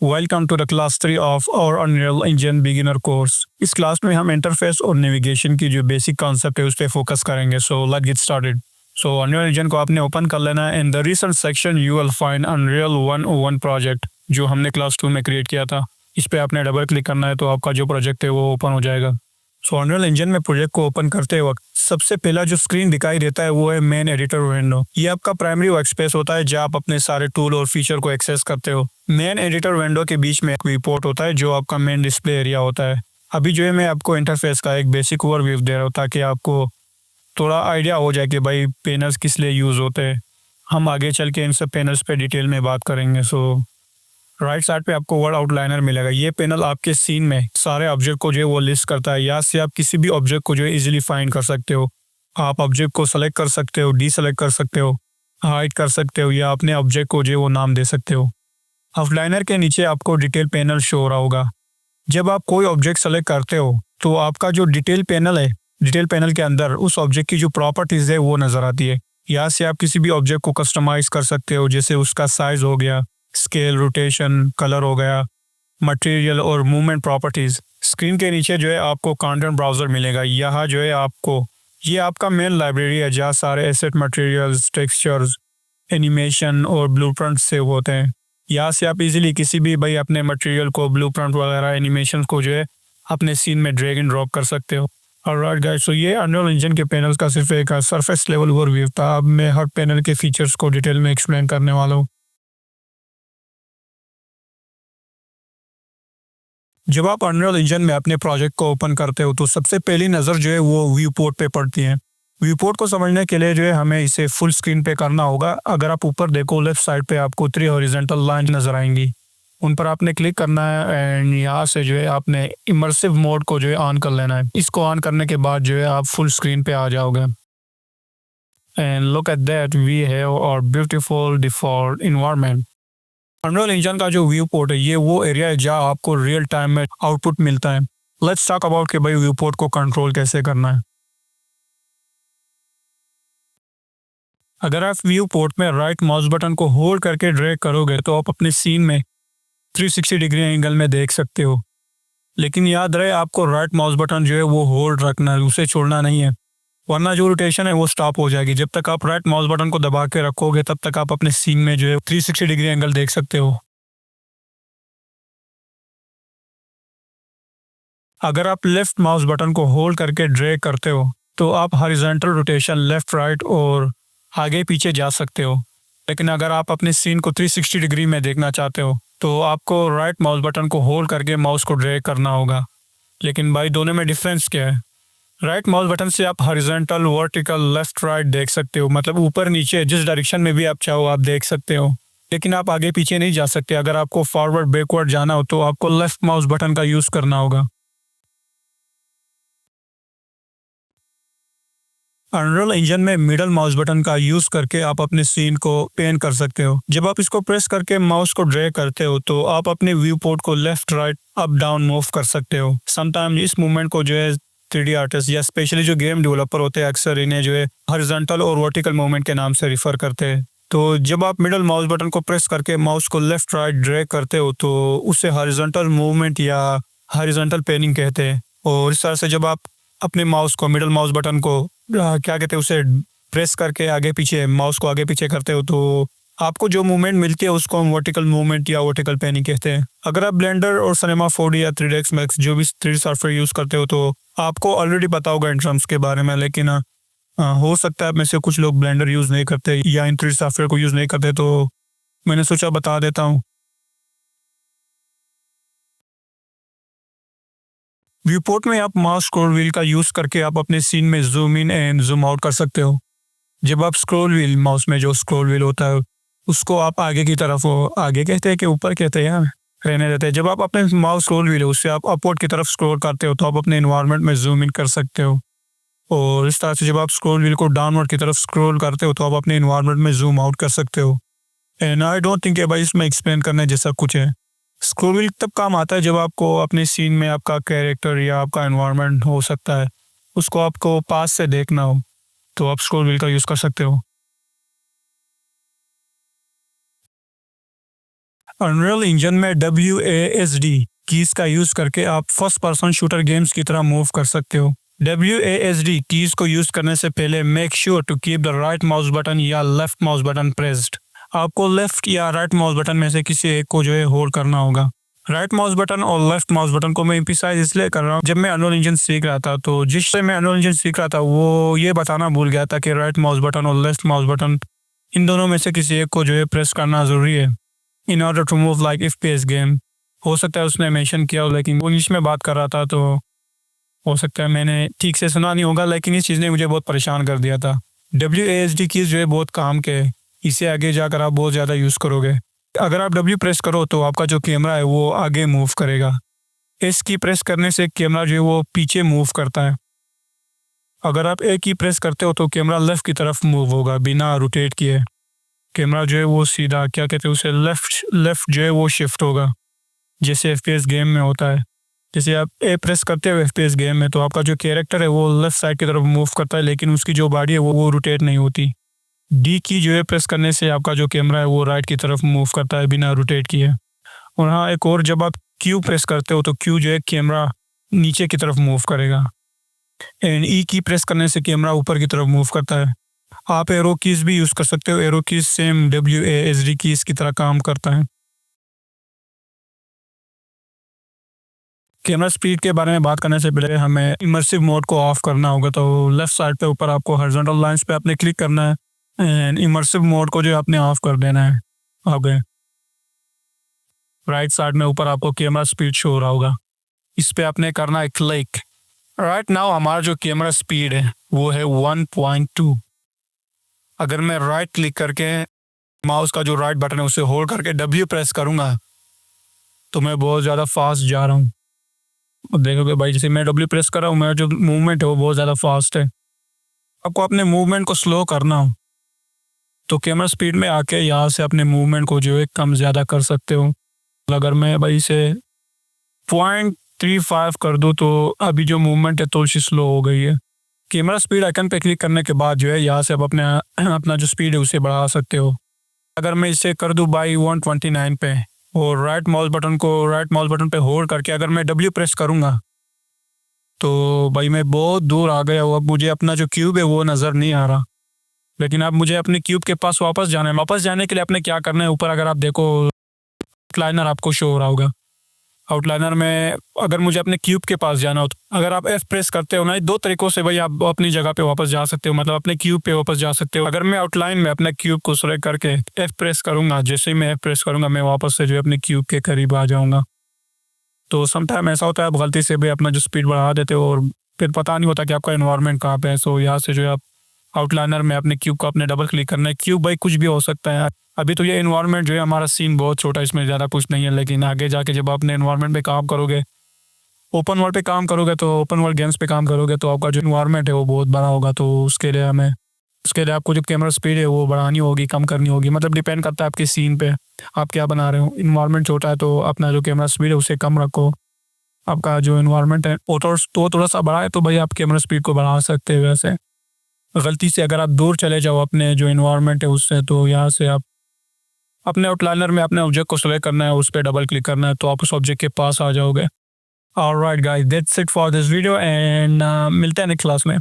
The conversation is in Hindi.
Welcome to the class 3 of our Unreal Engine beginner course. इस क्लास में हम इंटरफेस और नेविगेशन की जो बेसिक कॉन्सेप्ट है उस पर फोकस करेंगे। So let's get started. So unreal engine को आपने ओपन कर लेना है। In the recent section you will find unreal 101 project जो हमने क्लास 2 में क्रिएट किया था। इस पर आपने डबल क्लिक करना है तो आपका जो प्रोजेक्ट है वो ओपन हो जाएगा। सो अनरियल इंजन में प्रोजेक्ट को ओपन करते वक्त सबसे पहला जो स्क्रीन दिखाई देता है वो है मेन एडिटर विंडो। ये आपका प्राइमरी वर्कस्पेस होता है जहाँ आप अपने सारे टूल और फीचर को एक्सेस करते हो। मेन एडिटर विंडो के बीच में एक विewport होता है जो आपका मेन डिस्प्ले एरिया होता है। अभी जो है मैं आपको इंटरफेस का एक बेसिक ओवरव्यू दे रहा हूँ ताकि आपको थोड़ा आइडिया हो जाए कि भाई पैनल्स किस लिए यूज़ होते हैं। हम आगे चल के इन सब पैनल्स पे डिटेल में बात करेंगे। सो राइट साइड पे आपको वर्ड आउटलाइनर मिलेगा। ये पैनल आपके सीन में सारे ऑब्जेक्ट को जो है वो लिस्ट करता है। यहाँ से आप किसी भी ऑब्जेक्ट को जो है इजीली फाइंड कर सकते हो। आप ऑब्जेक्ट को सेलेक्ट कर सकते हो, डीसेलेक्ट कर सकते हो, हाइड कर सकते हो या अपने ऑब्जेक्ट को जो है वो नाम दे सकते हो। आउटलाइनर के नीचे आपको डिटेल पैनल शो हो रहा होगा। जब आप कोई ऑब्जेक्ट सेलेक्ट करते हो तो आपका जो डिटेल पैनल है, डिटेल पैनल के अंदर उस ऑब्जेक्ट की जो प्रॉपर्टीज़ है वो नज़र आती है। यहाँ से आप किसी भी ऑब्जेक्ट को कस्टमाइज़ कर सकते हो, जैसे उसका साइज़ हो गया, स्केल, रोटेशन, कलर हो गया, मटेरियल और मूवमेंट प्रॉपर्टीज़। स्क्रीन के नीचे जो है आपको कंटेंट ब्राउज़र मिलेगा। यहाँ जो है आपको ये आपका मेन लाइब्रेरी है जहाँ सारे एसेट मटेरियल्स, टेक्सचर्स, एनिमेशन और ब्लूप्रिंट सेव होते हैं। यहाँ से आप इजीली किसी भी भाई अपने मटेरियल को, ब्लूप्रिंट वगैरह, एनिमेशन को जो है अपने सीन में ड्रैग एंड ड्रॉप कर सकते हो। ऑलराइट गाइस, सो ये अनरियल इंजन के पैनल्स का सिर्फ एक सरफेस लेवल ओवरव्यू था। अब मैं हर पैनल के फीचर्स को डिटेल में एक्सप्लेन करने वाला हूँ। जब आप अनरियल इंजन में अपने प्रोजेक्ट को ओपन करते हो तो सबसे पहली नज़र जो है वो व्यू-पोर्ट पे पड़ती है। व्यू-पोर्ट को समझने के लिए जो है हमें इसे फुल स्क्रीन पे करना होगा। अगर आप ऊपर देखो लेफ्ट साइड पे आपको 3 हॉरिजॉन्टल लाइन नज़र आएंगी, उन पर आपने क्लिक करना है एंड यहाँ से जो है आपने इमर्सिव मोड को जो है ऑन कर लेना है। इसको ऑन करने के बाद जो है आप फुल स्क्रीन पे आ जाओगे। And look at that, we have our beautiful default environment. Unreal Engine का जो व्यू पोर्ट है ये वो एरिया है जहाँ आपको रियल टाइम में आउटपुट मिलता है। लेट्स टॉक अबाउट कि भाई व्यू पोर्ट को कंट्रोल कैसे करना है। अगर आप व्यू पोर्ट में राइट माउस बटन को होल्ड करके ड्रैग करोगे तो आप अपने सीन में 360 डिग्री एंगल में देख सकते हो। लेकिन याद रहे आपको राइट माउस बटन जो है वो होल्ड रखना है, उसे छोड़ना नहीं है, वरना जो रोटेशन है वो स्टॉप हो जाएगी। जब तक आप राइट माउस बटन को दबा के रखोगे तब तक आप अपने सीन में जो है 360 डिग्री एंगल देख सकते हो। अगर आप लेफ्ट माउस बटन को होल्ड करके ड्रैग करते हो तो आप हॉरिजॉन्टल रोटेशन लेफ्ट, राइट और आगे पीछे जा सकते हो। लेकिन अगर आप अपने सीन को 360 डिग्री में देखना चाहते हो तो आपको राइट माउस बटन को होल्ड करके माउस को ड्रैग करना होगा। लेकिन भाई दोनों में डिफरेंस क्या है? राइट माउस बटन से आप हॉरिजॉन्टल, वर्टिकल, लेफ्ट, राइट देख सकते हो, मतलब ऊपर नीचे जिस डायरेक्शन में भी आप चाहो आप देख सकते हो। लेकिन आप आगे पीछे नहीं जा सकते। अगर आपको फॉरवर्ड, बैकवर्ड जाना हो तो आपको लेफ्ट माउस बटन का यूज़ करना होगा। अनरियल इंजन में मिडल माउस बटन का यूज़ करके आप अपने सीन को पेन कर सकते हो। जब आप इसको प्रेस करके माउस को ड्रैग करते हो तो आप अपने व्यू पोर्ट को left, right, up, down move कर सकते हो। समटाइम इस मूवमेंट को जो है 3D आर्टिस्ट या स्पेशली जो गेम डेवलपर होते हैं अक्सर इन्हें जो है हॉरिजॉन्टल और वर्टिकल मूवमेंट के नाम से रिफ़र करते हैं। तो जब आप मिडल माउस बटन को प्रेस करके माउस को लेफ्ट, राइट ड्रैग करते हो तो उसे हॉरिजॉन्टल मूवमेंट या हॉरिजॉन्टल पेनिंग कहते हैं। और इस तरह से जब आप अपने माउस को, मिडल माउस बटन को क्या कहते हैं उसे प्रेस करके आगे पीछे, माउस को आगे पीछे करते हो तो आपको जो मूवमेंट मिलती है उसको हम वर्टिकल मूवमेंट या वर्टिकल पेनिंग कहते हैं। अगर आप ब्लेंडर और सिनेमा 4D या 3ds मैक्स जो भी 3D सॉफ्टवेयर यूज़ करते हो तो आपको ऑलरेडी पता होगा इन टर्म्स के बारे में। लेकिन हो सकता है में से कुछ लोग ब्लेंडर यूज़ नहीं करते या इन 3D सॉफ्टवेयर को यूज़ नहीं करते, तो मैंने सोचा बता देता हूँ। व्यूपोर्ट में आप माउस स्क्रॉल व्हील का यूज़ करके आप अपने सीन में zoom in and zoom out कर सकते हो। जब आप स्क्रॉल व्हील, माउस में जो स्क्रॉल व्हील होता है उसको आप आगे की तरफ, हो आगे कहते हैं कि ऊपर कहते हैं, रहने देते हैं, जब आप अपने माउस स्क्रॉल व्हील है उससे आप अपवर्ड की तरफ स्क्रॉल करते हो तो आप अपने इन्वायरमेंट में जूम इन कर सकते हो। और इस तरह से जब आप स्क्रॉल व्हील को डाउनवर्ड की तरफ स्क्रॉल करते हो तो आप अपने इन्वायरमेंट में जूम आउट कर सकते हो। एंड आई डोंट थिंक भाई इसमें एक्सप्लेन करने जैसा कुछ है। स्क्रॉल व्हील तब काम आता है जब आपको अपने सीन में आपका कैरेक्टर या आपका एनवायरनमेंट हो सकता है उसको आपको पास से देखना हो तो आप स्क्रॉल व्हील का यूज़ कर सकते हो। अनरियल इंजन में WASD कीज का यूज करके आप फर्स्ट पर्सन शूटर गेम्स की तरह मूव कर सकते हो। WASD कीज को यूज करने से पहले make sure to keep the right mouse button या लेफ्ट माउस बटन प्रेस्ड। आपको लेफ्ट या राइट माउस बटन में से किसी एक को जो है होल्ड करना होगा। राइट माउस बटन और लेफ्ट माउस बटन को मैं एम्फसाइज इसलिए कर रहा हूँ, जब मैं अनरियल इंजन सीख रहा था तो जिससे मैं अनरियल इंजन सीख रहा था वो ये बताना भूल गया था कि राइट माउस बटन और लेफ्ट माउस बटन इन दोनों में से किसी एक को जो है प्रेस करना ज़रूरी है in order to move like FPS game. हो सकता है उसने मेंशन किया हो, लेकिन वो इंग्लिश में बात कर रहा था तो हो सकता है मैंने ठीक से सुना नहीं होगा, लेकिन इस चीज़ ने मुझे बहुत परेशान कर दिया था। WASD कीज जो है बहुत काम के, इसे आगे जाकर आप बहुत ज़्यादा यूज़ करोगे। अगर आप W प्रेस करो तो आपका जो कैमरा है वो आगे मूव करेगा। S की प्रेस करने से कैमरा जो है वो पीछे मूव करता है। अगर आप A की प्रेस करते हो तो कैमरा लेफ़्ट की तरफ मूव होगा बिना रोटेट किए। कैमरा जो है वो सीधा क्या कहते हैं उसे लेफ़्ट जो है वो शिफ्ट होगा, जैसे FPS गेम में होता है। जैसे आप A प्रेस करते हो FPS गेम में तो आपका जो कैरेक्टर है वो लेफ़्ट साइड की तरफ मूव करता है, लेकिन उसकी जो बॉडी है वो रोटेट नहीं होती। D की जो है प्रेस करने से आपका जो कैमरा है वो राइट की तरफ मूव करता है बिना रोटेट किए। और हाँ, एक और, जब आप Q प्रेस करते हो तो Q जो है कैमरा नीचे की तरफ मूव करेगा। एंड E की प्रेस करने से कैमरा ऊपर की तरफ मूव करता है। आप एरो कीज़ भी यूज़ कर सकते हो। Arrow keys same WASD keys की तरह काम करता है। कैमरा स्पीड के बारे में बात करने से पहले हमें इमर्सिव मोड को ऑफ करना होगा। तो लेफ़्ट साइड पे ऊपर आपको हॉरिजॉन्टल लाइंस पे आपने क्लिक करना है एंड इमर्सिव मोड को जो आपने ऑफ कर देना है। ओके, राइट साइड में ऊपर आपको कैमरा स्पीड शो हो रहा होगा, इस पे आपने करना है क्लिक। राइट नाउ हमारा जो कैमरा स्पीड है वो है 1.2। अगर मैं राइट क्लिक करके माउस का जो राइट बटन है उसे होल्ड करके W प्रेस करूँगा तो मैं बहुत ज़्यादा फास्ट जा रहा हूँ। देखोगे भाई, जैसे मैं W प्रेस कर रहा हूँ, मेरा जो मूवमेंट है वो बहुत ज़्यादा फास्ट है। आपको अपने मूवमेंट को स्लो करना हो तो कैमरा स्पीड में आके यहाँ से अपने मूवमेंट को जो है कम ज़्यादा कर सकते हो। अगर मैं भाई इसे 0.35 कर दूँ तो अभी जो मूवमेंट है थोड़ी सी स्लो हो गई है। कैमरा स्पीड आइकन पे क्लिक करने के बाद जो है यहाँ से आप अपना जो स्पीड है उसे बढ़ा सकते हो। अगर मैं इसे कर दूँ बाई 129 पे और राइट माउस बटन पे होल्ड करके अगर मैं W प्रेस करूँगा तो भाई मैं बहुत दूर आ गया हूँ। अब मुझे अपना जो क्यूब है वो नज़र नहीं आ रहा, लेकिन अब मुझे अपने क्यूब के पास वापस जाना है। वापस जाने के लिए आपने क्या करना है, ऊपर अगर आप देखो आउटलाइनर आपको शो हो रहा होगा। आउटलाइनर में अगर मुझे अपने क्यूब के पास जाना हो तो अगर आप F प्रेस करते हो ना, दो तरीक़ों से भाई आप अपनी जगह पे वापस जा सकते हो, मतलब अपने क्यूब पे वापस जा सकते हो। अगर मैं आउटलाइन में अपने क्यूब को सेलेक्ट करके F प्रेस करूँगा, जैसे ही मैं F प्रेस करूँगा मैं वापस से जो है अपने क्यूब के करीब आ जाऊँगा। तो समटाइम ऐसा होता है आप गलती से भी अपना जो स्पीड बढ़ा देते हो और फिर पता नहीं होता कि आपका एनवायरनमेंट कहाँ पे है। सो यहाँ से जो है आप आउटलाइनर में अपने क्यूब को अपने डबल क्लिक करना है। क्यूब भाई कुछ भी हो सकता है। अभी तो ये एनवायरनमेंट जो है हमारा सीन बहुत छोटा है, इसमें ज़्यादा कुछ नहीं है, लेकिन आगे जाके जब आप अपने एनवायरनमेंट पे काम करोगे, ओपन वर्ल्ड पे काम करोगे, तो ओपन वर्ल्ड गेम्स पे काम करोगे तो आपका जो एनवायरनमेंट है वो बहुत बड़ा होगा। तो उसके लिए आपको जो कैमरा स्पीड है वो बढ़ानी होगी, कम करनी होगी, मतलब डिपेंड करता है आपके सीन पे आप क्या बना रहे हो। एनवायरनमेंट छोटा है तो अपना जो कैमरा स्पीड है उसे कम रखो। आपका जो एनवायरनमेंट है वो थोड़ा सा बड़ा है तो भाई आप कैमरा स्पीड को बढ़ा सकते हो। वैसे गलती से अगर आप दूर चले जाओ अपने जो एनवायरनमेंट है उससे, तो यहाँ से आप अपने आउटलाइनर में अपने ऑब्जेक्ट को सेलेक्ट करना है, उस पर डबल क्लिक करना है तो आप उस ऑब्जेक्ट के पास आ जाओगे। Alright guys, that's it for this video and मिलते हैं नेक्स्ट क्लास में।